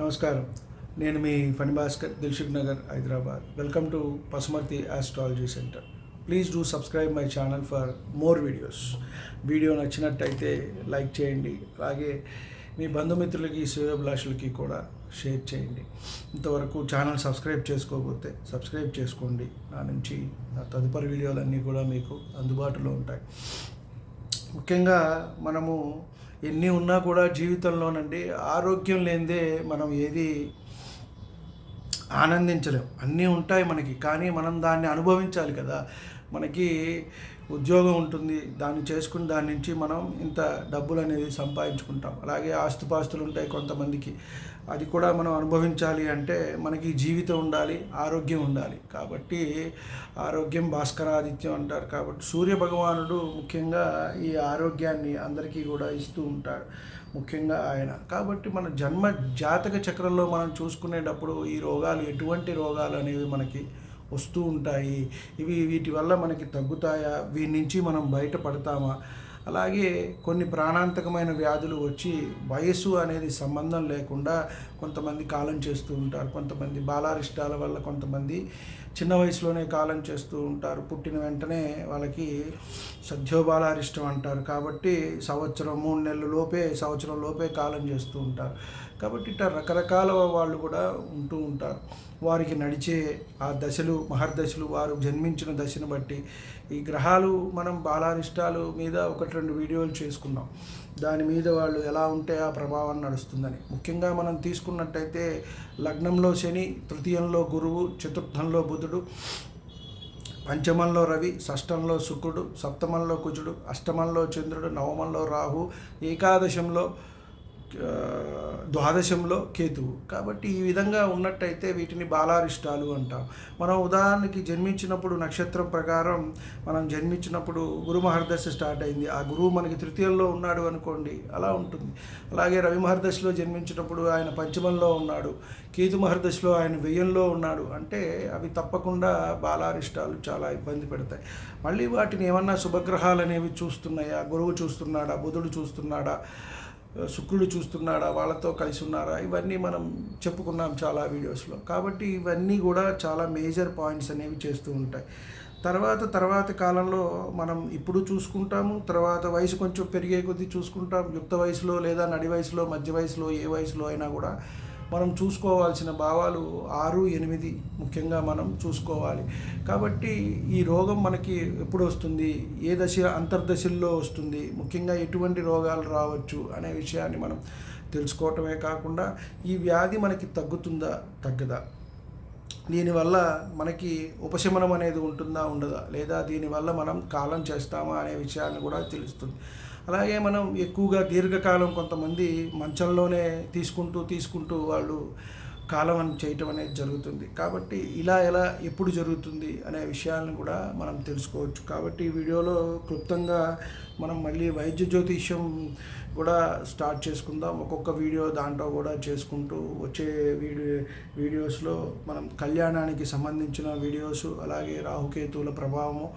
నమస్కారం. నేను మీ Phani Bhaskar, Dilsukhnagar, Hyderabad. Welcome to Pasumarthi astrology centre. Please do subscribe my channel for more videos. Video నచ్చినట్టయితే like చేయండి, అలాగే మీ బంధుమిత్రులకి, శ్రేయోభిలాషులకి కూడా షేర్ చేయండి. ఇంతవరకు ఛానల్ సబ్స్క్రైబ్ చేసుకోకపోతే సబ్స్క్రైబ్ చేసుకోండి. నా నుంచి నా తదుపరి వీడియోలన్నీ కూడా మీకు అందుబాటులో ఉంటాయి. ముఖ్యంగా మనము ఎన్ని ఉన్నా కూడా జీవితంలోనండి ఆరోగ్యం లేనిదే మనం ఏది ఆనందించలేం. అన్నీ ఉంటాయి మనకి, కానీ మనం దాన్ని అనుభవించాలి కదా. మనకి ఉద్యోగం ఉంటుంది, దాన్ని చేసుకుని దాని నుంచి మనం ఇంత డబ్బులు అనేది సంపాదించుకుంటాం. అలాగే ఆస్తుపాస్తులు ఉంటాయి కొంతమందికి, అది కూడా మనం అనుభవించాలి అంటే మనకి జీవితం ఉండాలి, ఆరోగ్యం ఉండాలి. కాబట్టి ఆరోగ్యం భాస్కరాదిత్యం అంటారు. కాబట్టి సూర్య భగవానుడు ముఖ్యంగా ఈ ఆరోగ్యాన్ని అందరికీ కూడా ఇస్తూ ఉంటాడు, ముఖ్యంగా ఆయన. కాబట్టి మన జన్మ జాతక చక్రంలో మనం చూసుకునేటప్పుడు ఈ రోగాలు, ఎటువంటి రోగాలు అనేవి మనకి వస్తూ ఉంటాయి, వీటి వల్ల మనకి తగ్గుతాయా, వీటి నుంచి మనం బయటపడతామా, అలాగే కొన్ని ప్రాణాంతకమైన వ్యాధులు వచ్చి వయస్సు అనేది సంబంధం లేకుండా కొంతమంది కాలం చేస్తూ ఉంటారు. కొంతమంది బాలారిష్టాల వల్ల కొంతమంది చిన్న వయసులోనే కాలం చేస్తూ ఉంటారు. పుట్టిన వెంటనే వాళ్ళకి సద్యోబాలారిష్టం అంటారు. కాబట్టి సంవత్సరం 3 నెలల లోపే, సంవత్సరం లోపే కాలం చేస్తూ ఉంటారు. కాబట్టి ఇట్లా రకరకాల వాళ్ళు కూడా ఉంటూ ఉంటారు. వారికి నడిచే ఆ దశలు, మహర్దశలు, వారు జన్మించిన దశను బట్టి ఈ గ్రహాలు, మనం బాలారిష్టాలు మీద 1-2 వీడియోలు చేసుకున్నాం. దాని మీద వాళ్ళు ఎలా ఉంటే ఆ ప్రభావం నడుస్తుందని. ముఖ్యంగా మనం తీసుకున్నట్టయితే లగ్నంలో శని, తృతీయంలో గురువు, చతుర్థంలో బుధుడు, పంచమంలో రవి, షష్టంలో శుక్రుడు, సప్తమంలో కుజుడు, అష్టమంలో చంద్రుడు, నవమంలో రాహు, ఏకాదశంలో, ద్వాదశంలో కేతువు. కాబట్టి ఈ విధంగా ఉన్నట్టయితే వీటిని బాలారిష్టాలు అంటాం. మనం ఉదాహరణకి జన్మించినప్పుడు నక్షత్రం ప్రకారం మనం జన్మించినప్పుడు గురు మహర్దశ స్టార్ట్ అయింది, ఆ గురువు మనకి తృతీయంలో ఉన్నాడు అనుకోండి, అలా ఉంటుంది. అలాగే రవి మహర్దశలో జన్మించినప్పుడు ఆయన పంచమంలో ఉన్నాడు, కేతు మహర్దశలో ఆయన వ్యయంలో ఉన్నాడు అంటే అవి తప్పకుండా బాలారిష్టాలు చాలా ఇబ్బంది పెడతాయి. మళ్ళీ వాటిని ఏమన్నా శుభగ్రహాలు అనేవి చూస్తున్నాయా, గురువు చూస్తున్నాడా, బుధుడు చూస్తున్నాడా, శుక్రుడు చూస్తున్నాడా, వాళ్ళతో కలిసి ఉన్నారా, ఇవన్నీ మనం చెప్పుకున్నాం చాలా వీడియోస్లో. కాబట్టి ఇవన్నీ కూడా చాలా మేజర్ పాయింట్స్ అనేవి చేస్తూ ఉంటాయి. తర్వాత కాలంలో మనం ఇప్పుడు చూసుకుంటాము, తర్వాత వయసు కొంచెం పెరిగే కొద్దీ చూసుకుంటాం. యుక్త వయసులో లేదా నడి వయసులో, మధ్య వయసులో, ఏ వయసులో అయినా కూడా మనం చూసుకోవాల్సిన భావాలు 6, 8 ముఖ్యంగా మనం చూసుకోవాలి. కాబట్టి ఈ రోగం మనకి ఎప్పుడు వస్తుంది, ఏ దశ, అంతర్దశల్లో వస్తుంది, ముఖ్యంగా ఎటువంటి రోగాలు రావచ్చు అనే విషయాన్ని మనం తెలుసుకోవటమే కాకుండా ఈ వ్యాధి మనకి తగ్గుతుందా, తగ్గదా, దీనివల్ల మనకి ఉపశమనం అనేది ఉంటుందా, ఉండదా, లేదా దీనివల్ల మనం కాలం చేస్తామా అనే విషయాన్ని కూడా తెలుస్తుంది. అలాగే మనం ఎక్కువగా దీర్ఘకాలం కొంతమంది మంచంలోనే తీసుకుంటూ వాళ్ళు కాలం చేయటం అనేది జరుగుతుంది. కాబట్టి ఎలా ఎప్పుడు జరుగుతుంది అనే విషయాలను కూడా మనం తెలుసుకోవచ్చు. కాబట్టి ఈ వీడియోలో క్లుప్తంగా మనం మళ్ళీ వైద్య జ్యోతిష్యం కూడా స్టార్ట్ చేసుకుందాం. ఒక్కొక్క వీడియో దాంట్లో కూడా చేసుకుంటూ వచ్చే వీడియోస్లో మనం కళ్యాణానికి సంబంధించిన వీడియోసు, అలాగే రాహుకేతువుల ప్రభావము,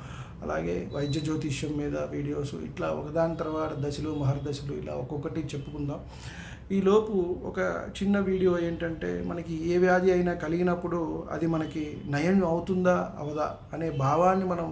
అలాగే వైద్య జ్యోతిష్యం మీద వీడియోస్, ఇట్లా ఒకదాని తర్వాత దశలు, మహర్దశలు, ఇలా ఒక్కొక్కటి చెప్పుకుందాం. ఈలోపు ఒక చిన్న వీడియో ఏంటంటే, మనకి ఏ వ్యాధి అయినా కలిగినప్పుడు అది మనకి నయం అవుతుందా, అవదా అనే భావాన్ని మనం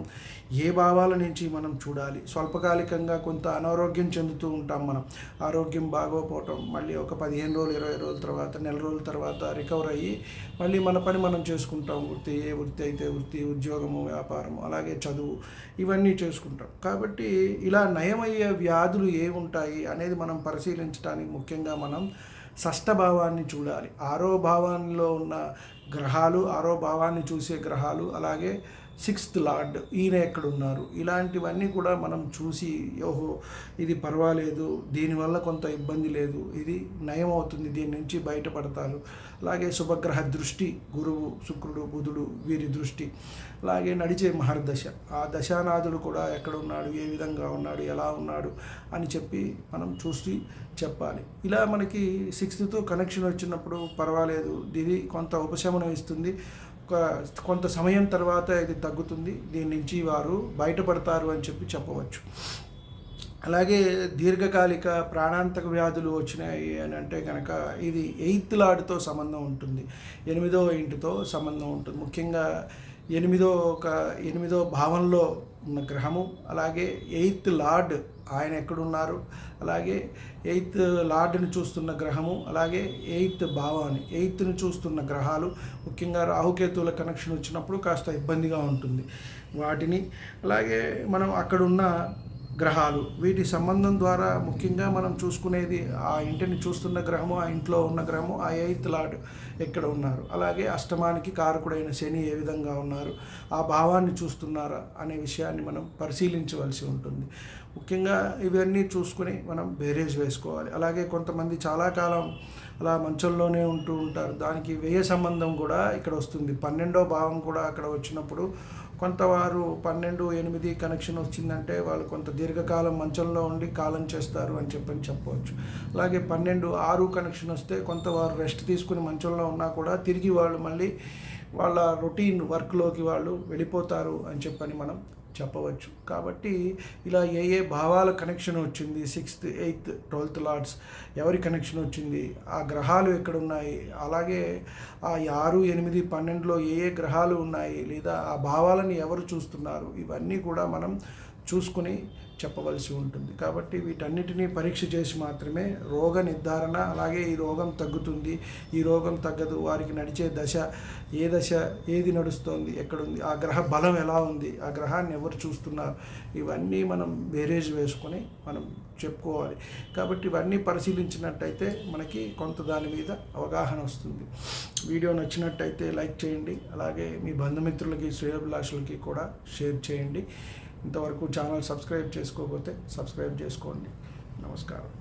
ఏ భావాల నుంచి మనం చూడాలి. స్వల్పకాలికంగా కొంత అనారోగ్యం చెందుతూ ఉంటాం మనం, ఆరోగ్యం బాగోపోవటం, మళ్ళీ ఒక 15 రోజులు, 20 రోజుల తర్వాత, నెల రోజుల తర్వాత రికవర్ అయ్యి మళ్ళీ మన పని మనం చేసుకుంటాం. ఏ వృత్తి అయితే వృత్తి, ఉద్యోగము, వ్యాపారము, అలాగే చదువు, ఇవన్నీ చేసుకుంటాం. కాబట్టి ఇలా నయమయ్యే వ్యాధులు ఏముంటాయి అనేది మనం పరిశీలించడానికి ముఖ్యంగా మనం షష్ఠభావాన్ని చూడాలి. 6వ భావంలో ఉన్న గ్రహాలు, 6వ భావాన్ని చూసే గ్రహాలు, అలాగే 6th లార్డ్ ఈయన ఎక్కడున్నారు, ఇలాంటివన్నీ కూడా మనం చూసి, ఓహో ఇది పర్వాలేదు, దీనివల్ల కొంత ఇబ్బంది లేదు, ఇది నయం అవుతుంది, దీని నుంచి బయటపడతారు. అలాగే శుభగ్రహ దృష్టి, గురువు, శుక్రుడు, బుధుడు, వీరి దృష్టి, అలాగే నడిచే మహర్దశ, ఆ దశానాథుడు కూడా ఎక్కడున్నాడు, ఏ విధంగా ఉన్నాడు, ఎలా ఉన్నాడు అని చెప్పి మనం చూసి చెప్పాలి. ఇలా మనకి 6th కనెక్షన్ వచ్చినప్పుడు పర్వాలేదు, ఇది కొంత ఉపశమనం ఇస్తుంది, కొంత సమయం తర్వాత ఇది తగ్గుతుంది, దీని నుంచి వారు బయటపడతారు అని చెప్పి చెప్పవచ్చు. అలాగే దీర్ఘకాలిక ప్రాణాంతక వ్యాధులు వచ్చినాయి అని అంటే కనుక ఇది ఎయిత్ లార్డ్తో సంబంధం ఉంటుంది, 8వ ఇంటితో సంబంధం ఉంటుంది. ముఖ్యంగా ఎనిమిదో భావంలో ఉన్న గ్రహము, అలాగే ఎయిత్ లార్డ్ ఆయన ఎక్కడున్నారు, అలాగే ఎయిత్ లార్డ్ని చూస్తున్న గ్రహము, అలాగే ఎయిత్ భావాన్ని ఎయిత్ని చూస్తున్న గ్రహాలు, ముఖ్యంగా రాహుకేతువుల కనెక్షన్ వచ్చినప్పుడు కాస్త ఇబ్బందిగా ఉంటుంది వాటిని. అలాగే మనం అక్కడున్న గ్రహాలు వీటి సంబంధం ద్వారా ముఖ్యంగా మనం చూసుకునేది ఆ ఇంటిని చూస్తున్న గ్రహము, ఆ ఇంట్లో ఉన్న గ్రహము, ఆ ఎయిత్ లార్డ్ ఎక్కడ ఉన్నారు, అలాగే అష్టమానికి కారకుడైన శని ఏ విధంగా ఉన్నారు, ఆ భావాన్ని చూస్తున్నారా అనే విషయాన్ని మనం పరిశీలించవలసి ఉంటుంది. ముఖ్యంగా ఇవన్నీ చూసుకుని మనం బేరేజ్ వేసుకోవాలి. అలాగే కొంతమంది చాలా కాలం అలా మంచంలోనే ఉంటూ ఉంటారు, దానికి వ్యయ సంబంధం కూడా ఇక్కడ వస్తుంది. 12వ భావం కూడా అక్కడ వచ్చినప్పుడు కొంతవారు 12-8 కనెక్షన్ వచ్చిందంటే వాళ్ళు కొంత దీర్ఘకాలం మంచంలో ఉండి కాలం చేస్తారు అని చెప్పవచ్చు. అలాగే 12-6 కనెక్షన్ వస్తే కొంతవారు రెస్ట్ తీసుకుని మంచంలో ఉన్నా కూడా తిరిగి వాళ్ళు మళ్ళీ వాళ్ళ రొటీన్ వర్క్లోకి వాళ్ళు వెళ్ళిపోతారు అని చెప్పని మనం చెప్పవచ్చు. కాబట్టి ఇలా ఏ భావాల కనెక్షన్ వచ్చింది, 6th 8th 12th లార్డ్స్ ఎవరి కనెక్షన్ వచ్చింది, ఆ గ్రహాలు ఎక్కడున్నాయి, అలాగే ఆ 6, 8, 12లో ఏ గ్రహాలు ఉన్నాయి, లేదా ఆ భావాలను ఎవరు చూస్తున్నారు, ఇవన్నీ కూడా మనం చూసుకుని చెప్పవలసి ఉంటుంది. కాబట్టి వీటన్నిటినీ పరీక్ష చేసి మాత్రమే రోగ నిర్ధారణ, అలాగే ఈ రోగం తగ్గుతుంది, ఈ రోగం తగ్గదు, వారికి నడిచే దశ ఏది నడుస్తోంది, ఎక్కడుంది, ఆ గ్రహ బలం ఎలా ఉంది, ఆ గ్రహాన్ని ఎవరు చూస్తున్నారు, ఇవన్నీ మనం బేరేజ్ వేసుకొని మనం చెప్పుకోవాలి. కాబట్టి ఇవన్నీ పరిశీలించినట్టయితే మనకి కొంత దాని మీద అవగాహన వస్తుంది. వీడియో నచ్చినట్టయితే లైక్ చేయండి, అలాగే మీ బంధుమిత్రులకి శ్రేయోభిలాషులకి కూడా షేర్ చేయండి. ఇంతవరకు ఛానల్ సబ్స్క్రైబ్ చేసుకోకపోతే సబ్స్క్రైబ్ చేసుకోండి. నమస్కారం.